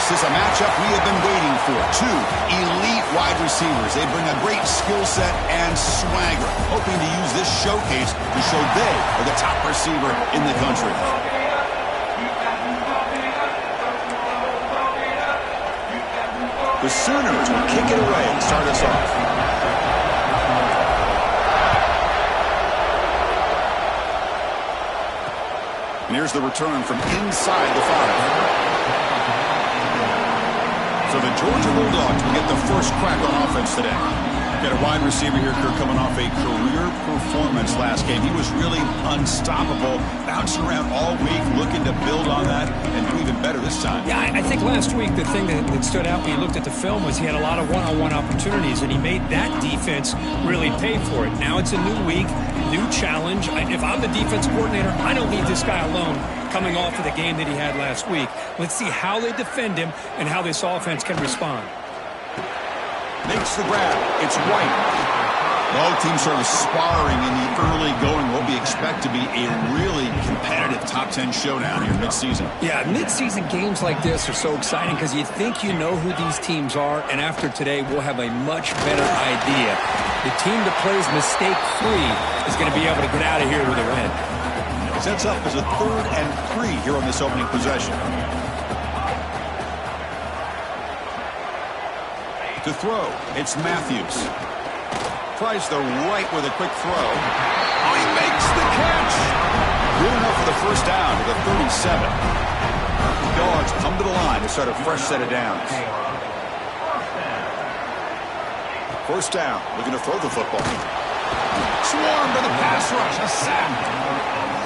This is a matchup we have been waiting for. Two elite wide receivers. They bring a great skill set and swagger, hoping to use this showcase to show they are the top receiver in the country. The Sooners will kick it away and start us off. And here's the return from inside the 5. So the Georgia Bulldogs will get the first crack on offense today. Got a wide receiver here, Kirk, coming off a career performance last game. He was really unstoppable, bouncing around all week, looking to build on that and do even better this time. Yeah, I think last week the thing that stood out when you looked at the film was he had a lot of one-on-one opportunities, and he made that defense really pay for it. Now it's a new week, new challenge. If I'm the defense coordinator, I don't leave this guy alone coming off of the game that he had last week. Let's see how they defend him and how this offense can respond. Makes the grab. It's White. Both teams sort of sparring in the early going. What we expect to be a really competitive top 10 showdown here midseason. Yeah, midseason games like this are so exciting because you think you know who these teams are, and after today we'll have a much better idea. The team that plays mistake-free is going to be able to get out of here with a win. Sets up as a 3rd and 3 here on this opening possession. To throw, it's Matthews. Tries the right with a quick throw. Oh, he makes the catch! Good enough for the first down to the 37. The Dogs come to the line to start a fresh set of downs. First down, looking to throw the football. Swarm to the pass rush, a sack.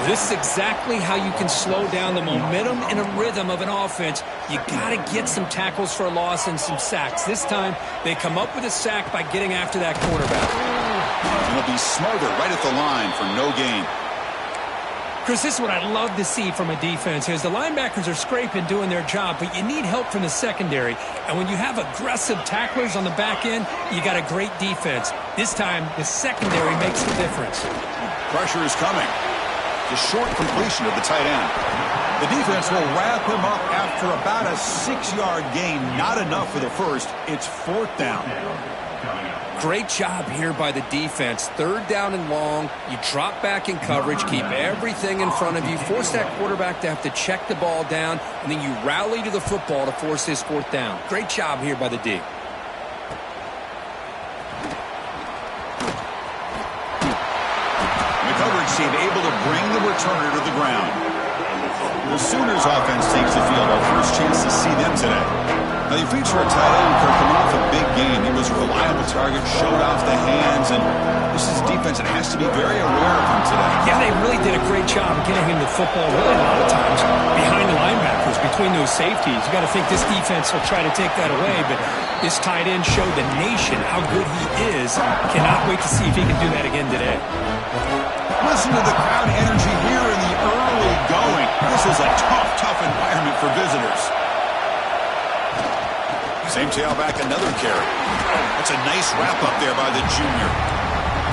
This is exactly how you can slow down the momentum and a rhythm of an offense. You got to get some tackles for a loss and some sacks. This time, they come up with a sack by getting after that quarterback. And they'll be smarter right at the line for no gain. Chris, this is what I love to see from a defense is the linebackers are scraping, doing their job, but you need help from the secondary. And when you have aggressive tacklers on the back end, you got a great defense. This time, the secondary makes the difference. Pressure is coming. The short completion of the tight end. The defense will wrap him up after about a 6-yard gain. Not enough for the first. It's 4th down. Great job here by the defense. 3rd down and long. You drop back in coverage, keep everything in front of you, force that quarterback to have to check the ball down, and then you rally to the football to force this 4th down. Great job here by the D. Team able to bring the returner to the ground. The Sooners offense takes the field. Our first chance to see them today. Now you feature a tight end coming off a big game. He was a reliable target, showed off the hands, and this is defense that has to be very aware of him today. Yeah, they really did a great job of getting him the football really a lot of times behind the linebackers, between those safeties. You got to think this defense will try to take that away, but this tight end showed the nation how good he is. Cannot wait to see if he can do that again today. Listen to the crowd energy here in the early going. This is a tough environment for visitors. Same tailback, another carry. That's a nice wrap-up there by the junior.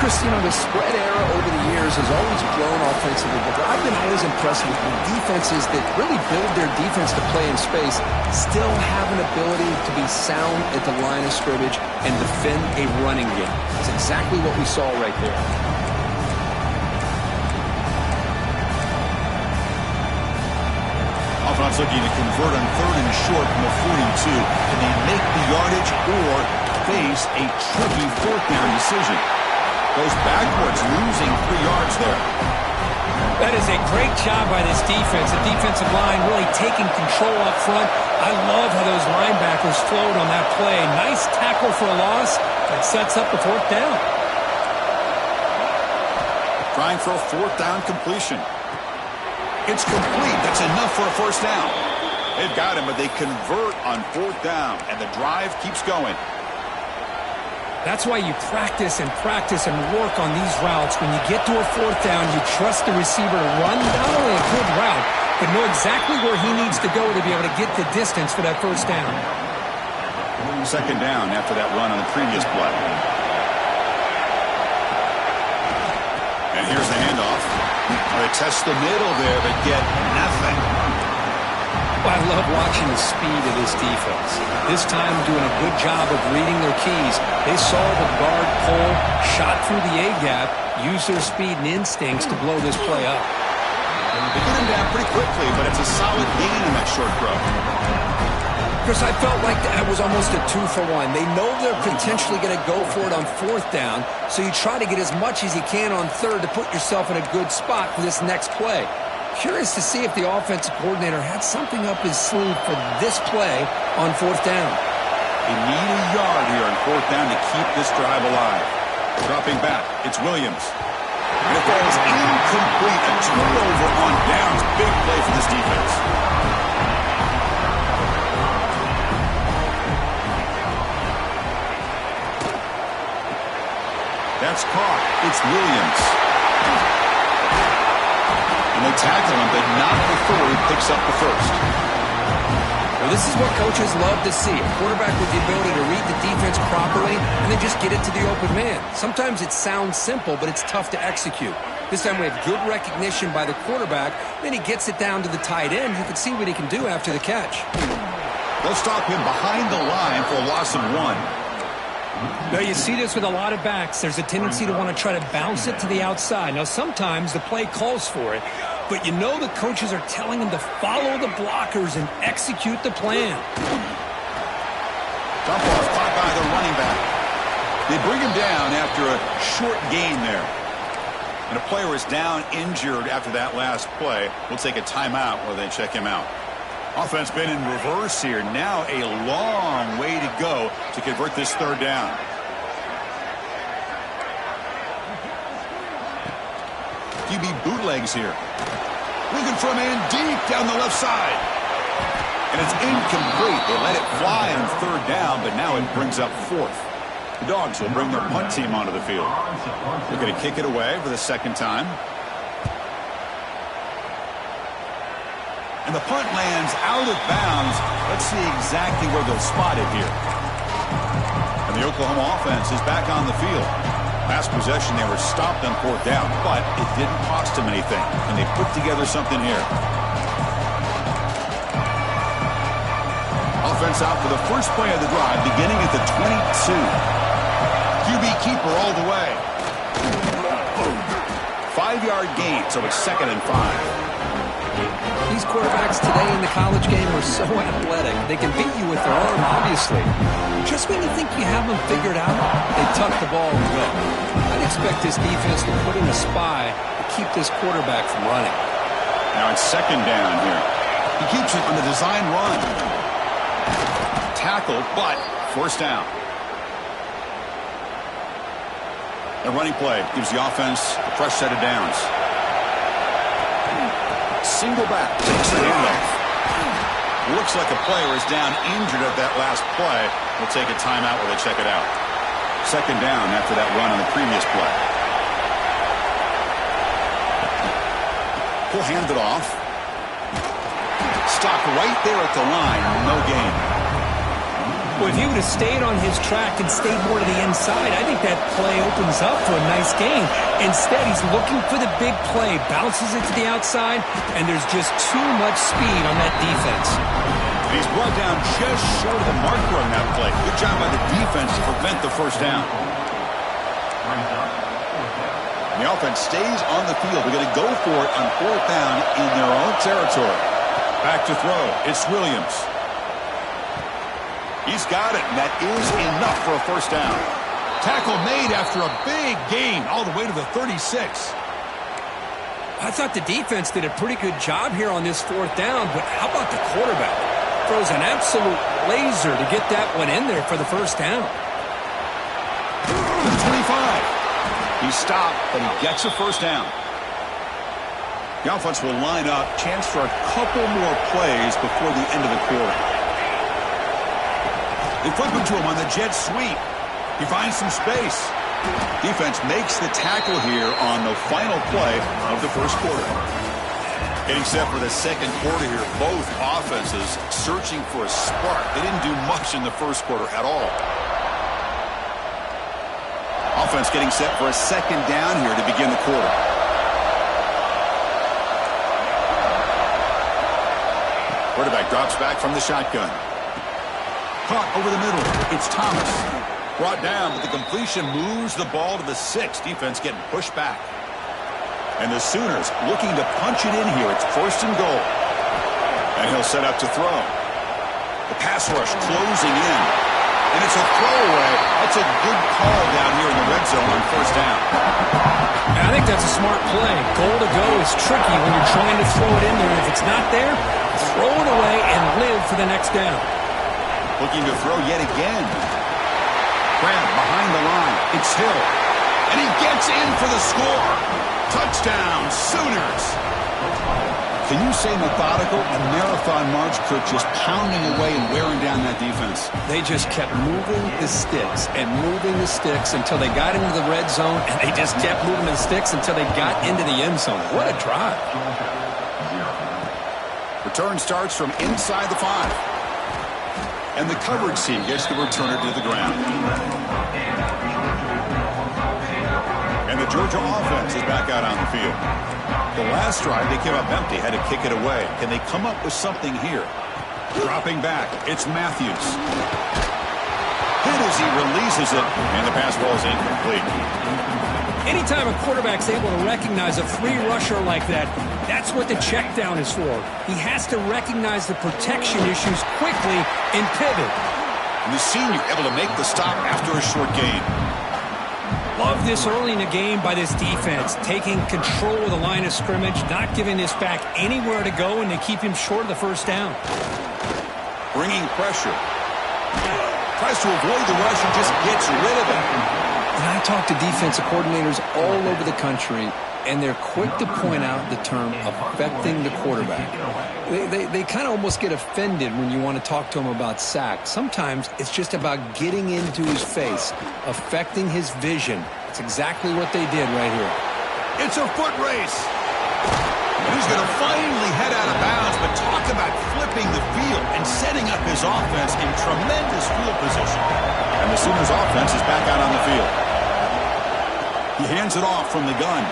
Chris, you know, the spread era over the years has always grown offensively, but I've been always impressed with the defenses that really build their defense to play in space, still have an ability to be sound at the line of scrimmage and defend a running game. That's exactly what we saw right there. Offense looking to convert on 3rd and short from the 42. Can they make the yardage or face a tricky 4th down decision? Goes backwards, losing 3 yards there. That is a great job by this defense. The defensive line really taking control up front. I love how those linebackers flowed on that play. Nice tackle for a loss that sets up the 4th down. Trying for a 4th down completion. It's complete. That's enough for a 1st down. They've got him, but they convert on 4th down, and the drive keeps going. That's why you practice and work on these routes. When you get to a 4th down, you trust the receiver to run not only a good route, but know exactly where he needs to go to be able to get the distance for that 1st down. 2nd down after that run on the previous play. And here's the handoff. They test the middle there, but get nothing. Well, I love watching the speed of this defense. This time doing a good job of reading their keys. They saw the guard pull, shot through the A-gap, used their speed and instincts to blow this play up. They get him down pretty quickly, but it's a solid gain in that short throw. Chris, I felt like that was almost a 2-for-1. They know they're potentially going to go for it on fourth down, so you try to get as much as you can on third to put yourself in a good spot for this next play. Curious to see if the offensive coordinator had something up his sleeve for this play on fourth down. They need a yard here on fourth down to keep this drive alive. Dropping back, it's Williams. And it falls incomplete. A turnover on downs. Big play for this defense. That's caught. It's Williams. And they tackle him, but not before he picks up the first. Well, this is what coaches love to see. A quarterback with the ability to read the defense properly and then just get it to the open man. Sometimes it sounds simple, but it's tough to execute. This time we have good recognition by the quarterback. Then he gets it down to the tight end. You can see what he can do after the catch. They'll stop him behind the line for a loss of 1. Now, you see this with a lot of backs. There's a tendency to want to try to bounce it to the outside. Now, sometimes the play calls for it, but you know the coaches are telling them to follow the blockers and execute the plan. Dump off caught by the running back. They bring him down after a short gain there. And a player is down injured after that last play. We'll take a timeout while they check him out. Offense been in reverse here. Now a long way to go to convert this third down. QB bootlegs here. Looking for a man deep down the left side. And it's incomplete. They let it fly on third down, but now it brings up fourth. The Dogs will bring their punt team onto the field. They're going to kick it away for the second time. And the punt lands out of bounds. Let's see exactly where they'll spot it here. And the Oklahoma offense is back on the field. Last possession, they were stopped on fourth down, but it didn't cost them anything. And they put together something here. Offense out for the first play of the drive, beginning at the 22. QB keeper all the way. 5-yard gain, so it's 2nd and 5. These quarterbacks today in the college game are so athletic. They can beat you with their arm, obviously. Just when you think you have them figured out, they tuck the ball and go. I'd expect this defense to put in a spy to keep this quarterback from running. Now it's 2nd down here. He keeps it on the design run. Tackle, but first down. The running play gives the offense a fresh set of downs. Single back, takes the handoff. Looks like a player is down injured at that last play. We'll take a timeout while they check it out. 2nd down after that run on the previous play. He'll hand it off. Stop right there at the line. No gain. Well, if he would have stayed on his track and stayed more to the inside, I think that play opens up for a nice gain. Instead, he's looking for the big play, bounces it to the outside, and there's just too much speed on that defense. And he's brought down just short of the marker on that play. Good job by the defense to prevent the first down. And the offense stays on the field. They're going to go for it on fourth down in their own territory. Back to throw. It's Williams. He's got it, and that is enough for a first down. Tackle made after a big gain all the way to the 36. I thought the defense did a pretty good job here on this fourth down, but how about the quarterback? Throws an absolute laser to get that one in there for the first down. 25. He stopped, but he gets a first down. The offense will line up. Chance for a couple more plays before the end of the quarter. They flip him to him on the jet sweep. He finds some space. Defense makes the tackle here on the final play of the first quarter. Getting set for the second quarter here. Both offenses searching for a spark. They didn't do much in the first quarter at all. Offense getting set for a second down here to begin the quarter. Quarterback drops back from the shotgun. Caught over the middle. It's Thomas. Brought down, but the completion moves the ball to the 6. Defense getting pushed back. And the Sooners looking to punch it in here. It's 1st and goal. And he'll set up to throw. The pass rush closing in. And it's a throwaway. That's a good call down here in the red zone on 1st down. I think that's a smart play. Goal to go is tricky when you're trying to throw it in there. If it's not there, throw it away and live for the next down. Looking to throw yet again. Grab behind the line. It's Hill. And he gets in for the score. Touchdown, Sooners. Can you say methodical? A marathon march, Kirk, just pounding away and wearing down that defense. They just kept moving the sticks and moving the sticks until they got into the red zone, and they just kept moving the sticks until they got into the end zone. What a drive. Return starts from inside the 5. And the coverage team gets the returner to the ground. And the Georgia offense is back out on the field. The last drive, they came up empty, had to kick it away. Can they come up with something here? Dropping back, it's Matthews. Hit as he releases it, and the pass ball is incomplete. Anytime a quarterback's able to recognize a free rusher like that, that's what the check down is for. He has to recognize the protection issues quickly and pivot. And the senior able to make the stop after a short gain. Love this early in the game by this defense, taking control of the line of scrimmage, not giving this back anywhere to go, and they keep him short of the 1st down. Bringing pressure. Tries to avoid the rush and just gets rid of it. And I talk to defensive coordinators all over the country, and they're quick to point out the term affecting the quarterback. They kind of almost get offended when you want to talk to them about sacks. Sometimes it's just about getting into his face, affecting his vision. It's exactly what they did right here. It's a foot race. And he's going to finally head out of bounds, but talk about flipping the field and setting up his offense in tremendous field position. And the Sooners offense is back out on the field. He hands it off from the gun.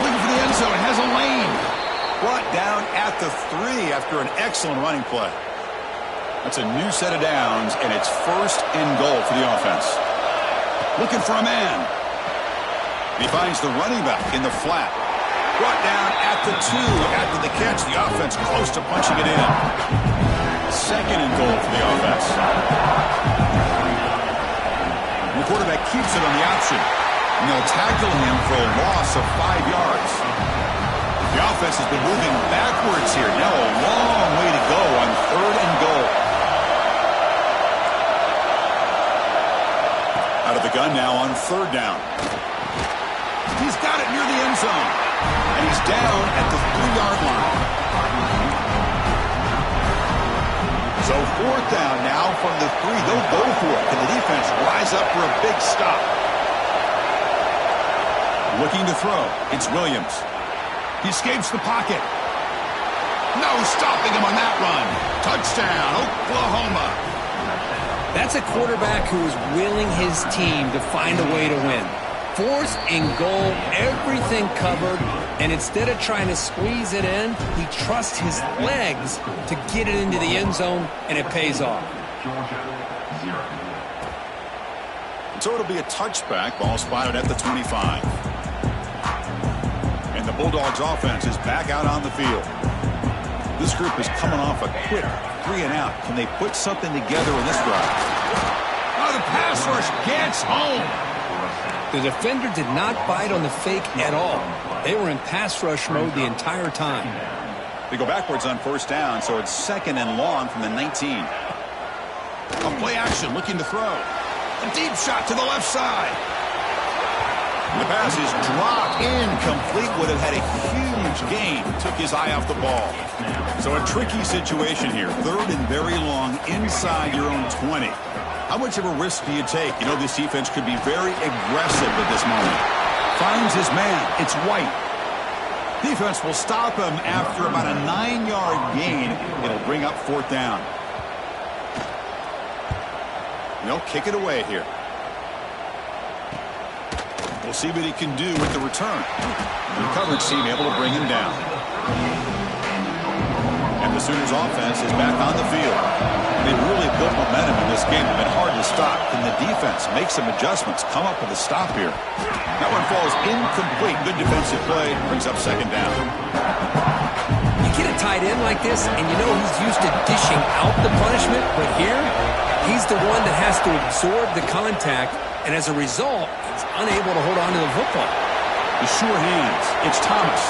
Looking for the end zone. Has a lane. Brought down at the 3 after an excellent running play. That's a new set of downs, and it's 1st and goal for the offense. Looking for a man. He finds the running back in the flat. Brought down at the 2 after the catch. The offense close to punching it in. 2nd and goal for the offense. And the quarterback keeps it on the option. And they'll tackle him for a loss of 5 yards. The offense has been moving backwards here. Now a long way to go on 3rd and goal. Out of the gun now on 3rd down. He's got it near the end zone. And he's down at the 3-yard line. So 4th down now from the 3. They'll go for it. Can the defense rise up for a big stop? Looking to throw. It's Williams. He escapes the pocket. No stopping him on that run. Touchdown, Oklahoma. That's a quarterback who is willing his team to find a way to win. 4th and goal, everything covered, and instead of trying to squeeze it in, he trusts his legs to get it into the end zone, and it pays off. So it'll be a touchback. Ball spotted at the 25. And the Bulldogs offense is back out on the field. This group is coming off a quick 3-and-out. Can they put something together in this drive? Oh, the pass rush gets home. The defender did not bite on the fake at all. They were in pass rush mode the entire time. They go backwards on 1st down, so it's 2nd and long from the 19. A play action, looking to throw. A deep shot to the left side. The pass is dropped incomplete. Would have had a huge gain. Took his eye off the ball. So a tricky situation here. 3rd and very long inside your own 20. How much of a risk do you take? You know, this defense could be very aggressive at this moment. Finds his man. It's White. Defense will stop him after about a 9-yard gain. It'll bring up 4th down. They'll kick it away here. We'll see what he can do with the return. The coverage team able to bring him down. And the Sooners offense is back on the field. They've really built momentum in this game. It's been hard to stop. Can the defense make some adjustments, come up with a stop here? That one falls incomplete. Good defensive play. Brings up second down. You get a tight end like this, and you know he's used to dishing out the punishment, but here, he's the one that has to absorb the contact, and as a result, he's unable to hold on to the football. The sure hands. It's Thomas.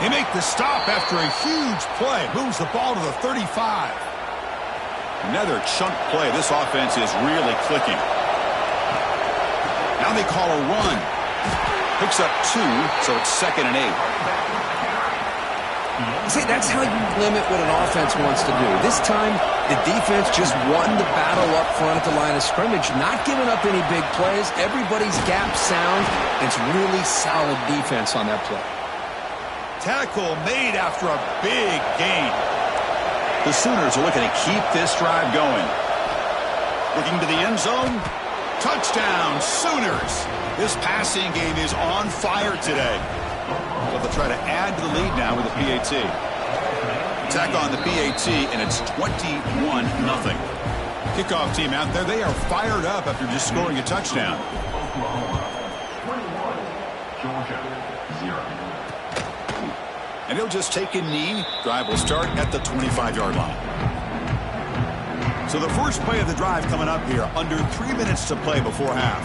They make the stop after a huge play. Moves the ball to the 35. Another chunk play. This offense is really clicking. Now they call a run. Picks up 2, so it's 2nd and 8. See, that's how you limit what an offense wants to do. This time, the defense just won the battle up front at the line of scrimmage, not giving up any big plays. Everybody's gap sound. It's really solid defense on that play. Tackle made after a big gain. The Sooners are looking to keep this drive going. Looking to the end zone. Touchdown, Sooners. This passing game is on fire today. So they'll try to add to the lead now with a PAT. Attack on the PAT, and it's 21-0. Kickoff team out there. They are fired up after just scoring a touchdown. And he'll just take a knee. Drive will start at the 25-yard line. So the first play of the drive coming up here. Under 3 minutes to play before half.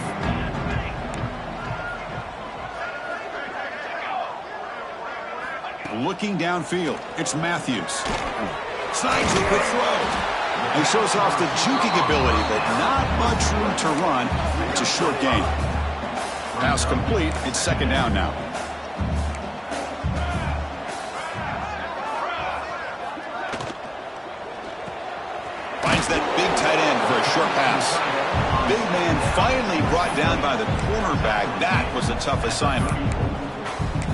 Looking downfield. It's Matthews. Slides a quick throw. He shows off the juking ability, but not much room to run. It's a short gain. Pass complete. It's 2nd down now. That big tight end for a short pass. Big man finally brought down by the cornerback. That was a tough assignment.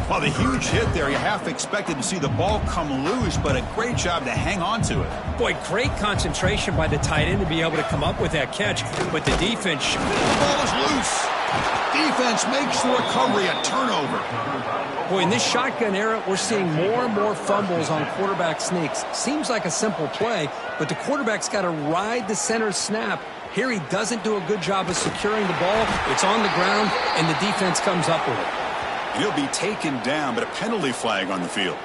Well, the huge hit there, you half expected to see the ball come loose, but a great job to hang on to it. Boy, great concentration by the tight end to be able to come up with that catch, but the defense... The ball is loose. Defense makes the recovery a turnover. Boy, in this shotgun era, we're seeing more and more fumbles on quarterback sneaks. Seems like a simple play, but the quarterback's got to ride the center snap. Here he doesn't do a good job of securing the ball. It's on the ground, and the defense comes up with it. He'll be taken down, but a penalty flag on the field.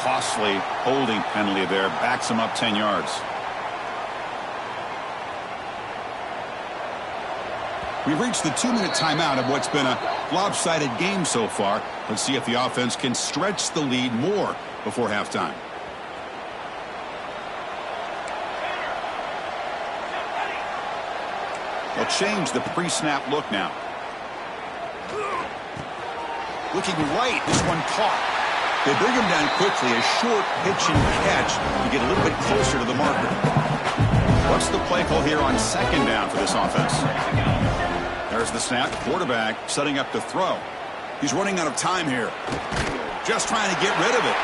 Costly holding penalty there. Backs him up 10 yards. We've reached the 2-minute timeout of what's been a lopsided game so far. Let's see if the offense can stretch the lead more before halftime. They'll change the pre-snap look now. Looking right, this one caught. They bring him down quickly, a short pitch and catch to get a little bit closer to the marker. What's the play call here on 2nd down for this offense? There's the snap. Quarterback setting up to throw. He's running out of time here. Just trying to get rid of it.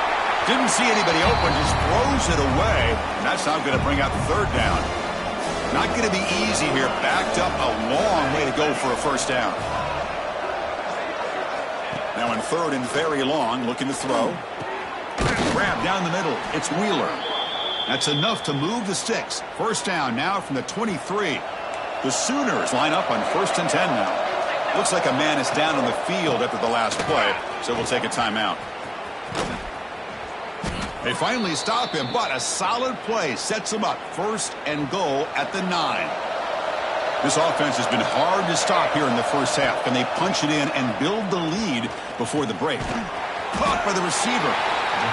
Didn't see anybody open, just throws it away. And that's not going to bring out the 3rd down. Not going to be easy here. Backed up a long way to go for a 1st down. Now in 3rd and very long, looking to throw. Grab down the middle. It's Wheeler. That's enough to move the sticks. 1st down now from the 23. The Sooners line up on 1st and 10 now. Looks like a man is down on the field after the last play, so we'll take a timeout. They finally stop him, but a solid play sets him up. 1st and goal at the 9. This offense has been hard to stop here in the first half. Can they punch it in and build the lead before the break? Caught by the receiver.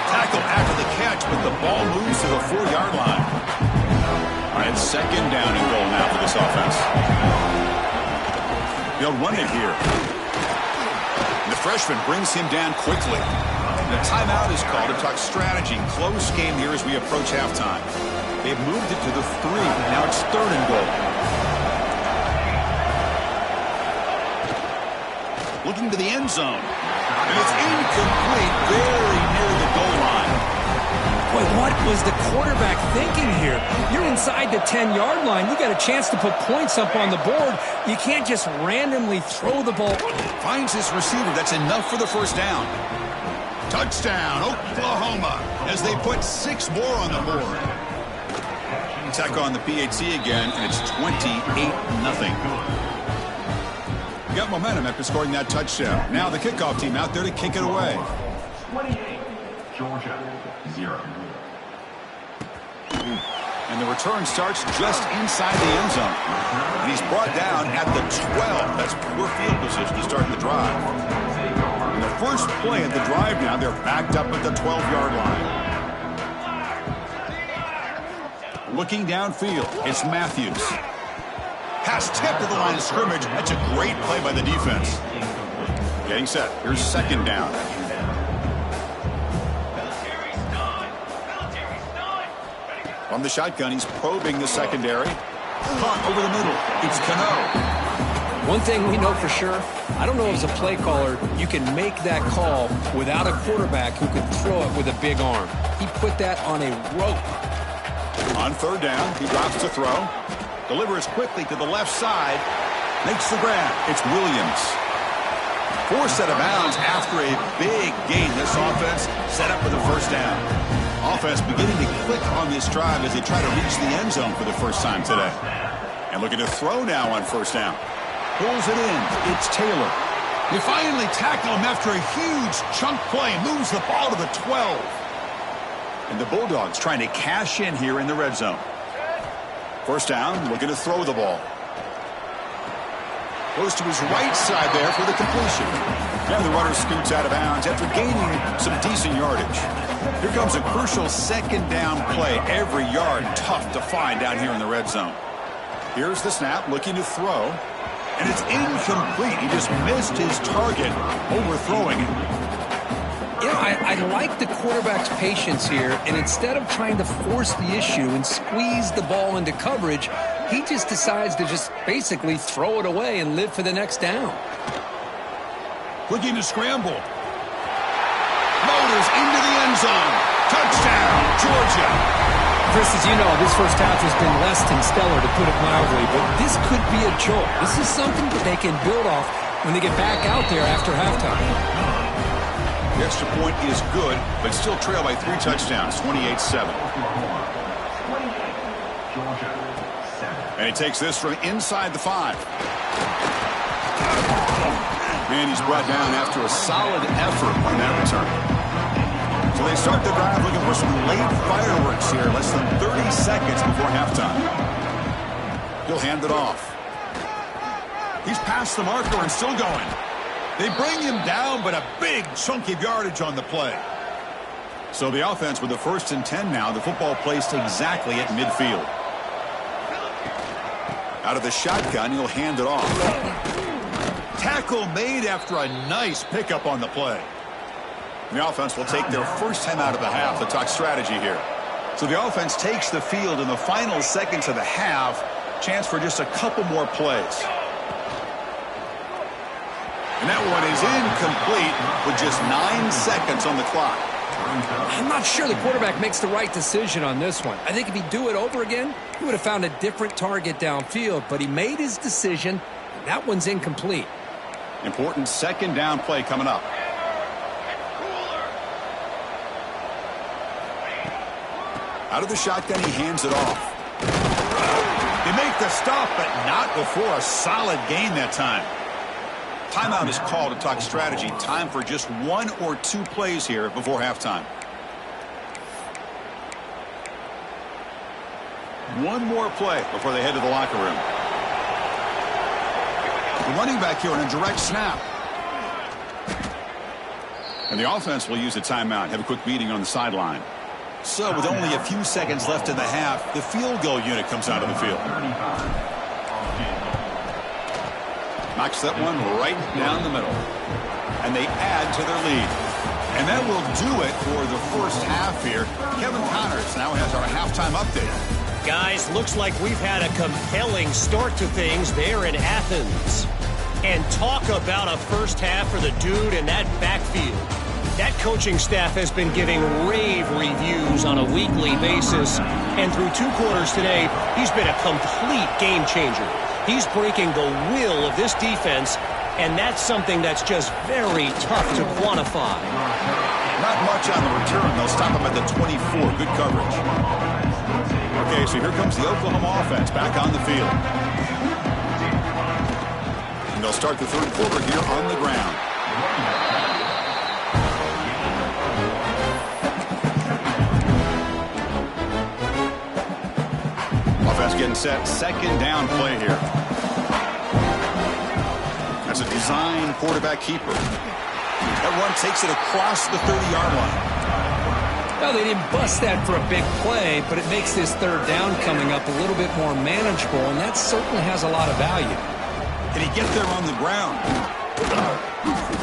Tackle after the catch, but the ball moves to the 4-yard line. All right, 2nd down and goal now for this offense. They'll run it here. The freshman brings him down quickly. The timeout is called to talk strategy. Close game here as we approach halftime. They've moved it to the 3. Now it's 3rd and goal. Looking to the end zone. And it's incomplete, very near the goal line. Boy, what was the quarterback thinking here? You're inside the 10-yard line. You got a chance to put points up on the board. You can't just randomly throw the ball. Finds his receiver. That's enough for the first down. Touchdown, Oklahoma, as they put 6 more on the board. Attack on the PAT again, and it's 28-0. Got momentum after scoring that touchdown. Now the kickoff team out there to kick it away. 28, Georgia, 0. And the return starts just inside the end zone. And he's brought down at the 12. That's poor field position to start the drive. And the first play of the drive now, they're backed up at the 12-yard line. Looking downfield, it's Matthews. Pass tip to the line of scrimmage. That's a great play by the defense. Getting set. Here's second down. From the shotgun, he's probing the secondary. Caught over the middle. It's Cano. One thing we know for sure, I don't know as a play caller, you can make that call without a quarterback who can throw it with a big arm. He put that on a rope. On third down, he drops to throw. Delivers quickly to the left side. Makes the grab. It's Williams. Forced out of bounds after a big gain. This offense set up for the first down. Offense beginning to click on this drive as they try to reach the end zone for the first time today. And looking to throw now on first down. Pulls it in. It's Taylor. They finally tackle him after a huge chunk play. Moves the ball to the 12. And the Bulldogs trying to cash in here in the red zone. First down, looking to throw the ball. Goes to his right side there for the completion. And the runner scoots out of bounds after gaining some decent yardage. Here comes a crucial second down play. Every yard tough to find down here in the red zone. Here's the snap, looking to throw. And it's incomplete. He just missed his target, overthrowing it. You know, I like the quarterback's patience here, and instead of trying to force the issue and squeeze the ball into coverage, he just decides to just basically throw it away and live for the next down. Looking to scramble. Motors into the end zone. Touchdown, Georgia. Chris, as you know, this first half has been less than stellar, to put it mildly, but this could be a jolt. This is something that they can build off when they get back out there after halftime. The extra point is good, but still trailed by 3 touchdowns, 28-7. And he takes this from inside the 5. And he's brought down after a solid effort on that return. So they start the drive looking for some late fireworks here, less than 30 seconds before halftime. He'll hand it off. He's past the marker and still going. They bring him down, but a big chunk of yardage on the play. So the offense with the 1st and 10 now, the football placed exactly at midfield. Out of the shotgun, he'll hand it off. Tackle made after a nice pickup on the play. The offense will take their first time out of the half. The talk strategy here. So the offense takes the field in the final seconds of the half. Chance for just a couple more plays. And that one is incomplete with just 9 seconds on the clock. I'm not sure the quarterback makes the right decision on this one. I think if he'd do it over again, he would have found a different target downfield, but he made his decision. That one's incomplete. Important second down play coming up. Out of the shotgun, he hands it off. They make the stop, but not before a solid gain that time. Timeout is called to talk strategy. Time for just 1 or 2 plays here before halftime. One more play before they head to the locker room. The running back here on a direct snap. And the offense will use a timeout. Have a quick meeting on the sideline. So with only a few seconds left in the half, the field goal unit comes out of the field. Knocks that one right down the middle. And they add to their lead. And that will do it for the first half here. Kevin Connors now has our halftime update. Guys, looks like we've had a compelling start to things there in Athens. And talk about a first half for the dude in that backfield. That coaching staff has been giving rave reviews on a weekly basis. And through 2 quarters today, he's been a complete game changer. He's breaking the will of this defense, and that's something that's just very tough to quantify. Not much on the return. They'll stop him at the 24. Good coverage. Okay, so here comes the Oklahoma offense back on the field. And they'll start the 3rd quarter here on the ground. Offense getting set. 2nd down play here. That's a design quarterback keeper. That run takes it across the 30-yard line. Well, they didn't bust that for a big play, but it makes this 3rd down coming up a little bit more manageable, and that certainly has a lot of value. Can he get there on the ground?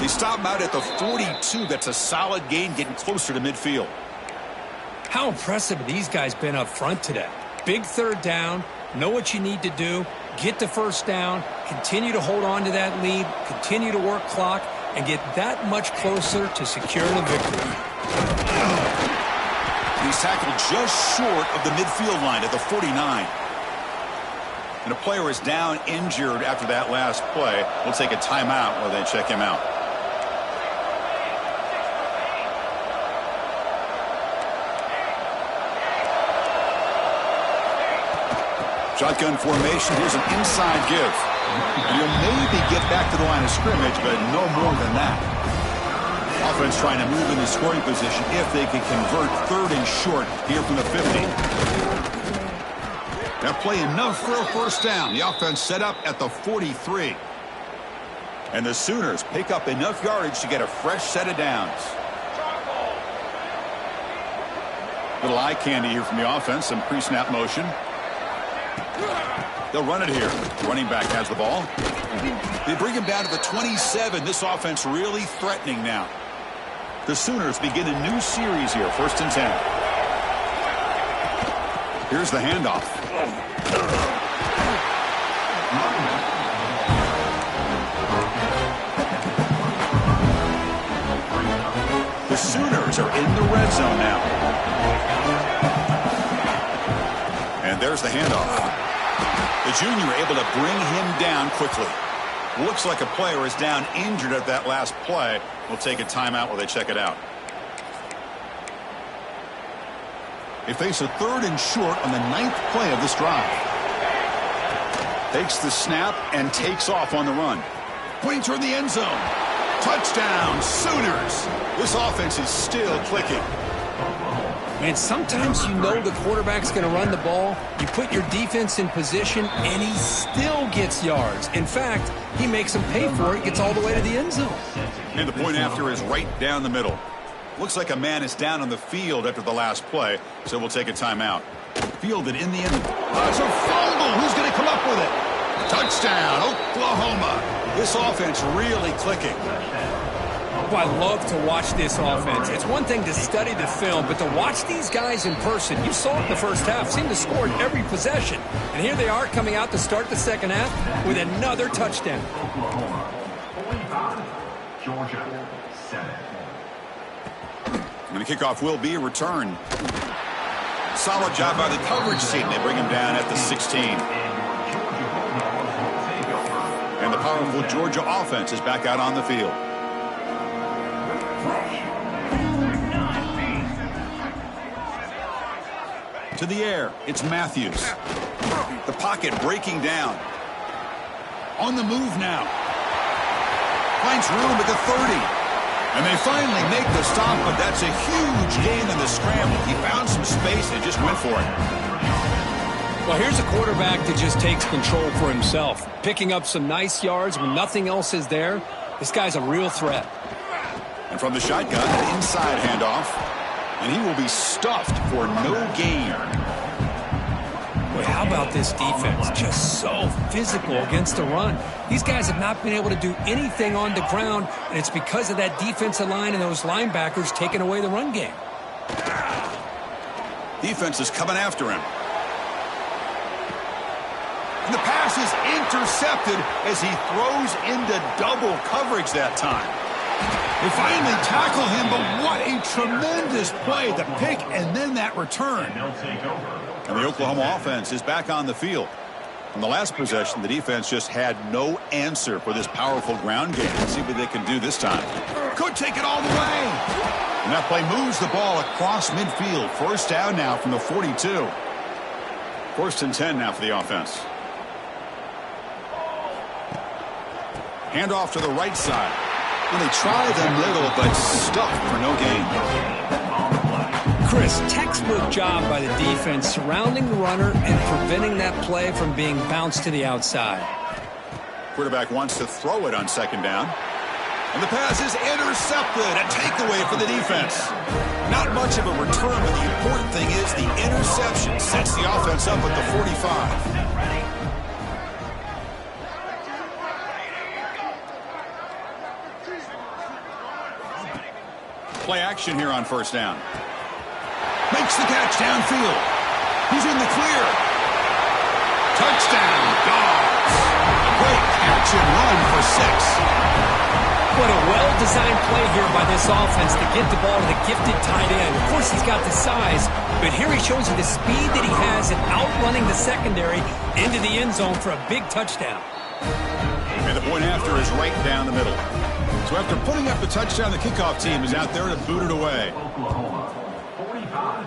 They stop him out at the 42. That's a solid gain, getting closer to midfield. How impressive have these guys been up front today? Big 3rd down, know what you need to do, get the 1st down, continue to hold on to that lead, continue to work clock, and get that much closer to securing a victory. He's tackled just short of the midfield line at the 49. And a player is down injured after that last play. We'll take a timeout while they check him out. Shotgun formation. Here's an inside give. And you'll maybe get back to the line of scrimmage, but no more than that. Offense trying to move in the scoring position if they can convert 3rd and short here from the 50. They'll play enough for a 1st down. The offense set up at the 43. And the Sooners pick up enough yardage to get a fresh set of downs. Little eye candy here from the offense. Some pre-snap motion. They'll run it here. Running back has the ball. They bring him down to the 27. This offense really threatening now. The Sooners begin a new series here. 1st and 10. Here's the handoff. The Sooners are in the red zone now. And there's the handoff. The junior able to bring him down quickly. Looks like a player is down injured at that last play. We'll take a timeout while they check it out. They face a 3rd and short on the 9th play of this drive. Takes the snap and takes off on the run. Pointing toward the end zone. Touchdown, Sooners. This offense is still clicking. Man, sometimes you know the quarterback's going to run the ball. You put your defense in position, and he still gets yards. In fact, he makes them pay for it, gets all the way to the end zone. And the point after is right down the middle. Looks like a man is down on the field after the last play, so we'll take a timeout. Fielded in the end. It's a fumble. Who's going to come up with it? Touchdown, Oklahoma. This offense really clicking. Oh, I love to watch this offense. It's one thing to study the film, but to watch these guys in person, you saw it in the 1st half, seemed to score at every possession. And here they are coming out to start the 2nd half with another touchdown. Georgia 7. And the kickoff will be a return. Solid job by the coverage team. They bring him down at the 16. And the powerful Georgia offense is back out on the field. To the air, it's Matthews. The pocket breaking down. On the move now. Finds room at the 30. And they finally make the stop, but that's a huge gain in the scramble. He found some space and just went for it. Well, here's a quarterback that just takes control for himself. Picking up some nice yards when nothing else is there. This guy's a real threat. And from the shotgun, an inside handoff. And he will be stuffed for no gain. Boy, how about this defense? Just so physical against the run. These guys have not been able to do anything on the ground, and it's because of that defensive line and those linebackers taking away the run game. Defense is coming after him. And the pass is intercepted as he throws into double coverage that time. They finally tackle him, but what a tremendous play. The pick and then that return. And the Oklahoma offense is back on the field. On the last possession, the defense just had no answer for this powerful ground game. Let's see what they can do this time. Could take it all the way. And that play moves the ball across midfield. First down now from the 42. 1st and 10 now for the offense. Handoff to the right side. And they try the middle, but stuffed for no gain. Chris, textbook job by the defense surrounding the runner and preventing that play from being bounced to the outside. Quarterback wants to throw it on 2nd down. And the pass is intercepted. A takeaway for the defense. Not much of a return, but the important thing is the interception sets the offense up at the 45. Play action here on 1st down. Makes the catch downfield. He's in the clear. Touchdown, Dogs. Great catch and run for 6. What a well-designed play here by this offense to get the ball to the gifted tight end. Of course, he's got the size, but here he shows you the speed that he has in outrunning the secondary into the end zone for a big touchdown. And the point after is right down the middle. So after putting up the touchdown, the kickoff team is out there to boot it away. Oklahoma 45,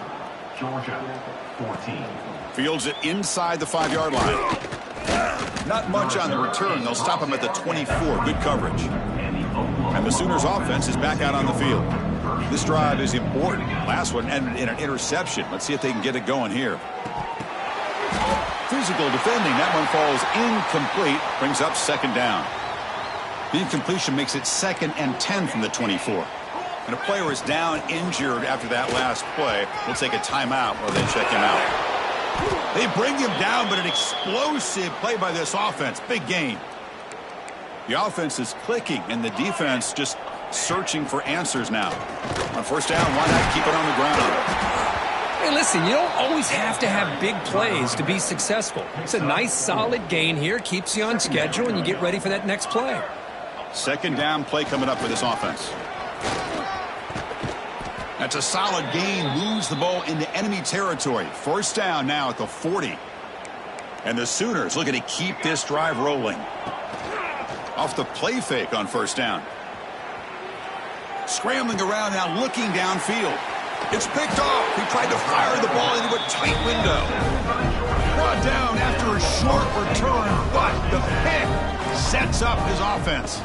Georgia 14. Fields it inside the 5-yard line. Not much on the return. They'll stop him at the 24. Good coverage. And the Sooners offense is back out on the field. This drive is important. Last one ended in an interception. Let's see if they can get it going here. Physical defending. That one falls incomplete. Brings up 2nd down. The incompletion makes it 2nd and 10 from the 24. And a player is down injured after that last play. We'll take a timeout while they check him out. They bring him down, but an explosive play by this offense. Big gain. The offense is clicking, and the defense just searching for answers now. On 1st down, why not keep it on the ground? Hey, listen, you don't always have to have big plays to be successful. It's a nice, solid gain here. Keeps you on schedule, and you get ready for that next play. 2nd down play coming up for this offense. That's a solid gain. Moves the ball into enemy territory. 1st down now at the 40. And the Sooners looking to keep this drive rolling. Off the play fake on 1st down. Scrambling around now, looking downfield. It's picked off. He tried to fire the ball into a tight window. Brought down after a short return, but the pick sets up his offense.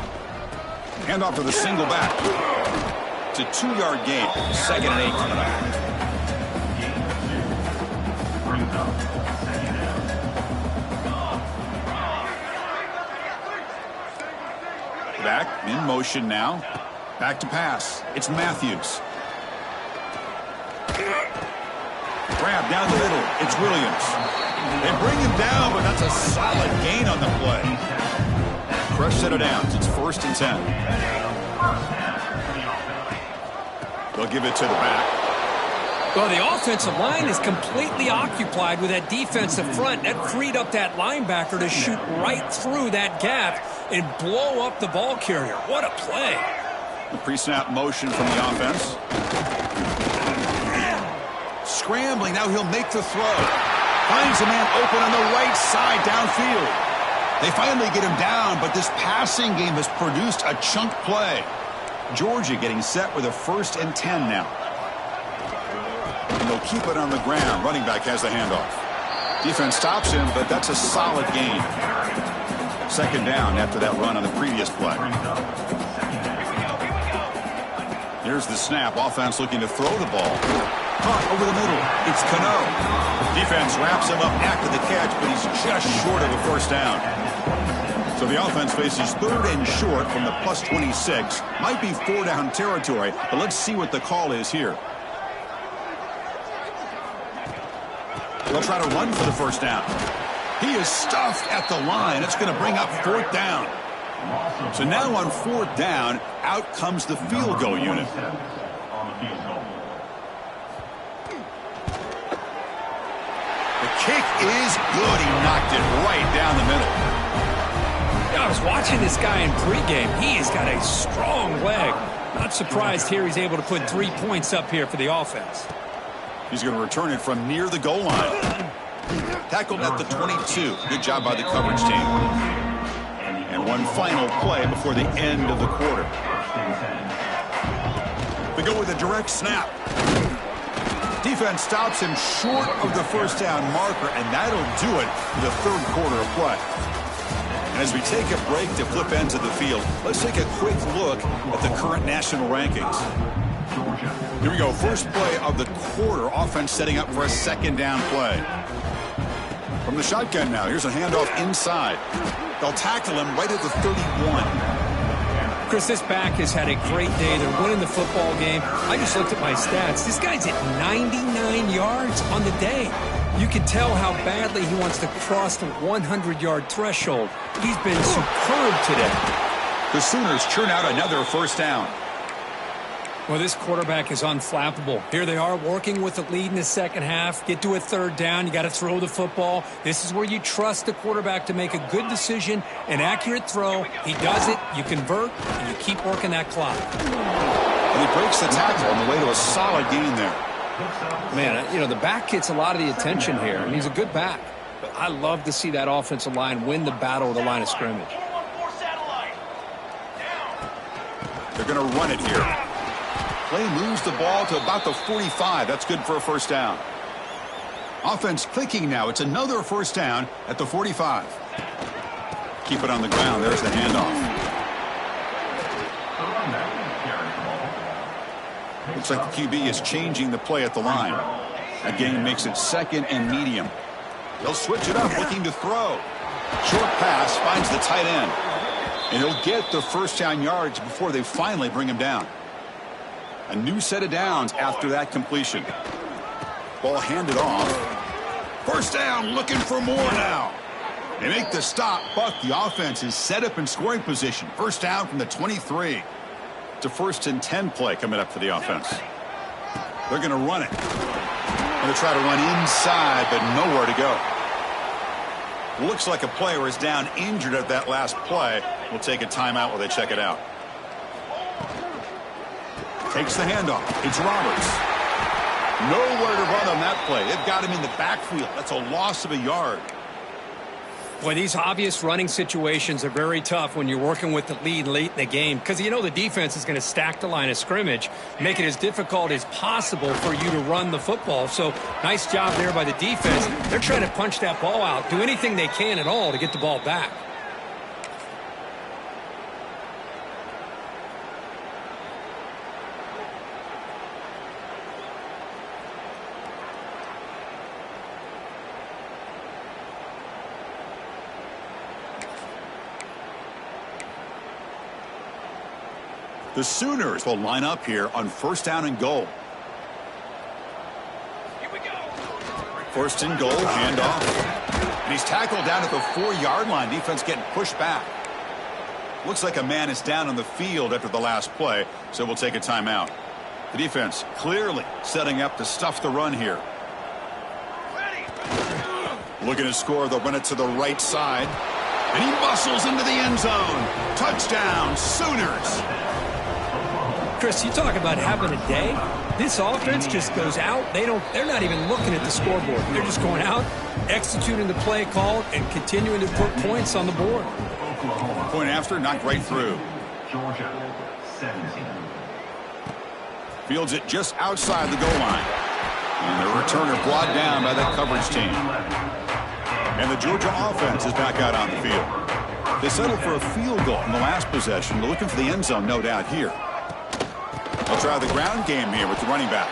Hand off to the single back. It's a 2-yard gain. 2nd and 8 coming up. Back in motion now. Back to pass. It's Matthews. Grab down the middle. It's Williams. They bring him down, but that's a solid gain on the play. Fresh set of downs. It's 1st and 10. They'll give it to the back. Well, the offensive line is completely occupied with that defensive front. That freed up that linebacker to shoot right through that gap and blow up the ball carrier. What a play. The pre-snap motion from the offense. Scrambling. Now he'll make the throw. Finds a man open on the right side downfield. They finally get him down, but this passing game has produced a chunk play. Georgia getting set with a 1st and 10 now. And they'll keep it on the ground. Running back has the handoff. Defense stops him, but that's a solid gain. 2nd down after that run on the previous play. Here's the snap. Offense looking to throw the ball. Caught over the middle. It's Cano. Defense wraps him up after the catch, but he's just short of a 1st down. So the offense faces 3rd and short from the +26. Might be 4-down territory, but let's see what the call is here. They'll try to run for the 1st down. He is stuffed at the line. It's going to bring up 4th down. So now on 4th down, out comes the field goal unit. The kick is good. He knocked it right down the middle. Yeah, I was watching this guy in pregame. He has got a strong leg. Not surprised here he's able to put 3 points up here for the offense. He's going to return it from near the goal line. Tackled at the 22. Good job by the coverage team. And one final play before the end of the quarter. They go with a direct snap. Defense stops him short of the first down marker, and that'll do it for the third quarter of play. And as we take a break to flip ends of the field, let's take a quick look at the current national rankings. Here we go. First play of the quarter. Offense setting up for a second down play. From the shotgun now. Here's a handoff inside. They'll tackle him right at the 31. Chris, this back has had a great day. They're winning the football game. I just looked at my stats. This guy's at 99 yards on the day. You can tell how badly he wants to cross the 100-yard threshold. He's been superb today. The Sooners churn out another first down. Well, this quarterback is unflappable. Here they are working with the lead in the second half. Get to a third down. You got to throw the football. This is where you trust the quarterback to make a good decision, an accurate throw. He does it. You convert, and you keep working that clock. And he breaks the tackle on the way to a solid gain there. Man, you know, the back gets a lot of the attention here, and he's a good back. But I love to see that offensive line win the battle of the line of scrimmage. They're going to run it here. Play moves the ball to about the 45. That's good for a first down. Offense clicking now. It's another first down at the 45. Keep it on the ground. There's the handoff. Looks like the QB is changing the play at the line. That gain makes it second and medium. They'll switch it up, looking to throw. Short pass finds the tight end. And he'll get the first down yards before they finally bring him down. A new set of downs after that completion. Ball handed off. First down, looking for more now. They make the stop, but the offense is set up in scoring position. First down from the 23. It's a 1st and 10 play coming up for the offense. They're going to run it. Going to try to run inside, but nowhere to go. Looks like a player is down injured at that last play. We'll take a timeout while they check it out. Takes the handoff. It's Roberts. Nowhere to run on that play. They've got him in the backfield. That's a loss of a yard. Boy, these obvious running situations are very tough when you're working with the lead late in the game because you know the defense is going to stack the line of scrimmage, make it as difficult as possible for you to run the football. So nice job there by the defense. They're trying to punch that ball out, do anything they can at all to get the ball back. The Sooners will line up here on first down and goal. Here we go. First and goal, handoff. And he's tackled down at the 4-yard line. Defense getting pushed back. Looks like a man is down on the field after the last play, so we'll take a timeout. The defense clearly setting up to stuff the run here. Looking to score, they'll run it to the right side. And he muscles into the end zone. Touchdown, Sooners. Chris, you talk about having a day. This offense just goes out. They're not even looking at the scoreboard. They're just going out, executing the play call, and continuing to put points on the board. Point after, knocked right through. Georgia, 17. Fields it just outside the goal line. And the returner brought down by that coverage team. And the Georgia offense is back out on the field. They settled for a field goal in the last possession. They're looking for the end zone, no doubt, here. They'll try the ground game here with the running back.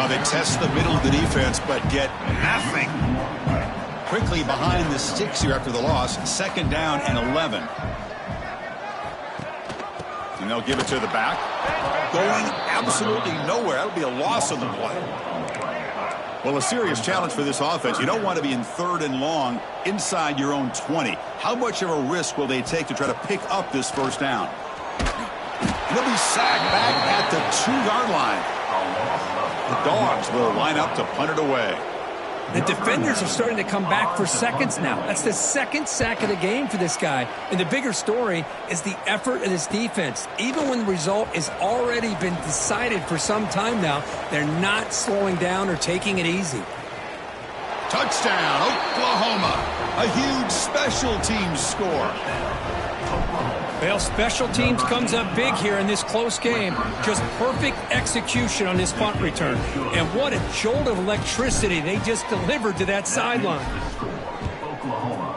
They test the middle of the defense, but get nothing. Quickly behind the sticks here after the loss. Second down and 11. And they'll give it to the back. Going absolutely nowhere. That'll be a loss on the play. Well, a serious challenge for this offense. You don't want to be in 3rd and long inside your own 20. How much of a risk will they take to try to pick up this first down? He'll be sacked back at the 2-yard line. The Dogs will line up to punt it away. The defenders are starting to come back for seconds now. That's the second sack of the game for this guy. And the bigger story is the effort of this defense. Even when the result has already been decided for some time now, they're not slowing down or taking it easy. Touchdown, Oklahoma. A huge special teams score. Well, special teams comes up big here in this close game. Just perfect execution on this punt return. And what a jolt of electricity they just delivered to that sideline. Oklahoma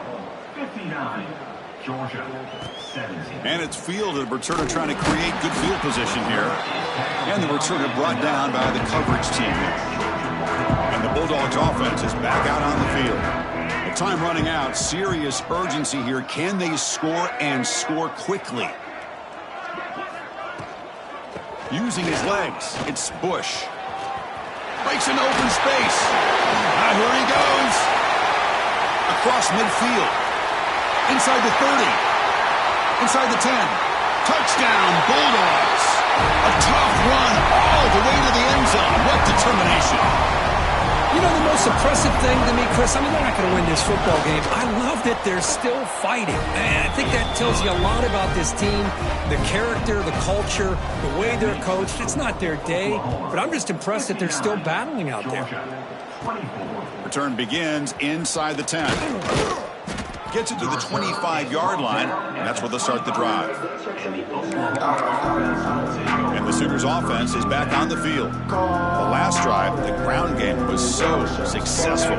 59, Georgia 17. And it's fielded. The returner trying to create good field position here. And the returner brought down by the coverage team. And the Bulldogs offense is back out on the field. The time running out. Serious urgency here. Can they score and score quickly? Using his legs. It's Bush. Breaks an open space. Now here he goes. Across midfield. Inside the 30. Inside the 10. Touchdown, Bulldogs. A tough run all the way to the end zone. What determination. You know, the most impressive thing to me, Chris, I mean, they're not going to win this football game. I love that they're still fighting. And I think that tells you a lot about this team, the character, the culture, the way they're coached. It's not their day, but I'm just impressed that they're still battling out there. Return begins inside the 10. Gets it to the 25-yard line, and that's where they'll start the drive. And the Sooners offense is back on the field. The last drive, the ground game was so successful.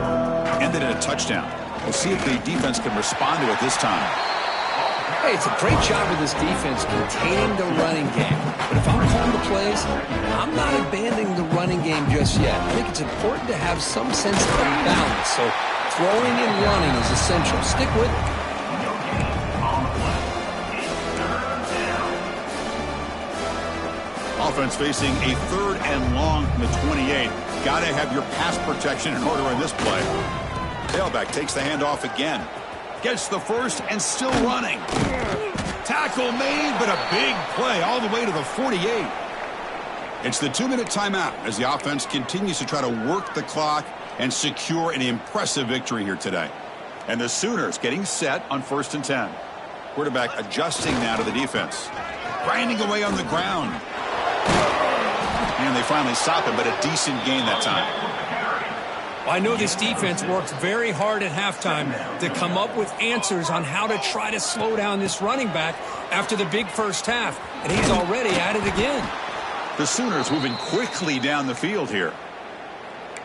Ended in a touchdown. We'll see if the defense can respond to it this time. Hey, it's a great job of this defense containing the running game. But if I'm calling the plays, I'm not abandoning the running game just yet. I think it's important to have some sense of balance. So throwing and running is essential. Stick with it. Offense facing a 3rd and long from the 28. Got to have your pass protection in order in this play. Tailback takes the handoff again. Gets the first and still running. Tackle made, but a big play all the way to the 48. It's the 2-minute timeout as the offense continues to try to work the clock and secure an impressive victory here today. And the Sooners getting set on 1st and 10. Quarterback adjusting now to the defense. Grinding away on the ground. And they finally stop him, but a decent gain that time. I know this defense worked very hard at halftime to come up with answers on how to try to slow down this running back after the big first half. And he's already at it again. The Sooners moving quickly down the field here.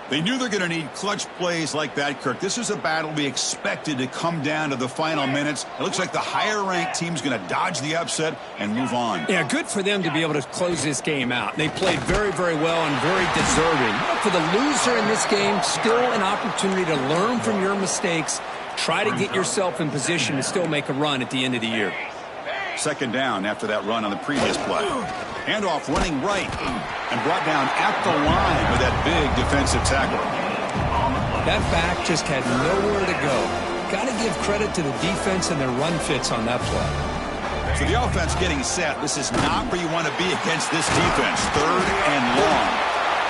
They knew they're going to need clutch plays like that, Kirk. This is a battle we expected to come down to the final minutes. It looks like the higher-ranked team's going to dodge the upset and move on. Yeah, good for them to be able to close this game out. They played very, very well and very deserving. For the loser in this game, still an opportunity to learn from your mistakes. Try to get yourself in position to still make a run at the end of the year. 2nd down after that run on the previous play. Handoff running right and brought down at the line with that big defensive tackle. That back just had nowhere to go. Got to give credit to the defense and their run fits on that play. So the offense getting set. This is not where you want to be against this defense. 3rd and long.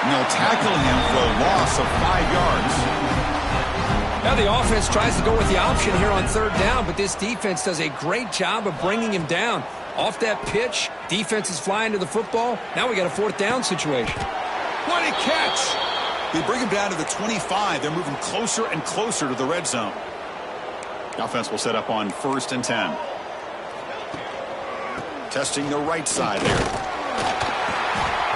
And they'll tackle him for a loss of 5 yards. Now the offense tries to go with the option here on 3rd down, but this defense does a great job of bringing him down. Off that pitch, defense is flying to the football. Now we got a 4th down situation. What a catch! They bring him down to the 25. They're moving closer and closer to the red zone. The offense will set up on 1st and 10. Testing the right side there.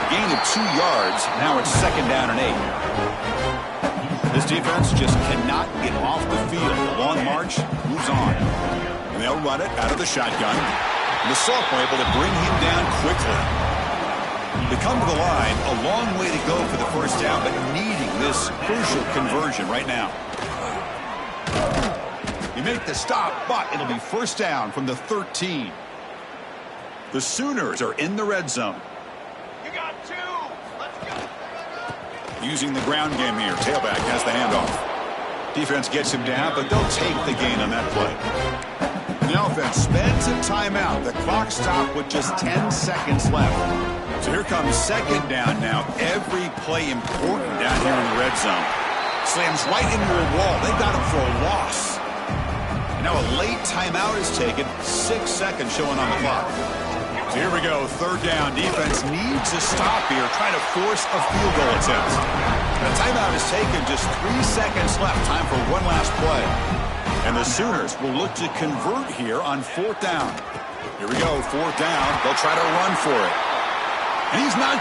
Gain of 2 yards. Now it's 2nd down and 8. This defense just cannot get off the field. The long march moves on. And they'll run it out of the shotgun. And the sophomore able to bring him down quickly. They come to the line, a long way to go for the 1st down, but needing this crucial conversion right now. You make the stop, but it'll be 1st down from the 13. The Sooners are in the red zone. You got 2. Let's go. Using the ground game here. Tailback has the handoff. Defense gets him down, but they'll take the gain on that play. The offense spends a timeout. The clock stopped with just 10 seconds left. So here comes 2nd down now. Every play important down here in the red zone. Slams right into a wall. They got him for a loss. And now a late timeout is taken. 6 seconds showing on the clock. So here we go. Third down. Defense needs a stop here, trying to force a field goal attempt. The timeout is taken. Just 3 seconds left. Time for one last play. And the Sooners will look to convert here on 4th down. Here we go. 4th down. They'll try to run for it. And he's not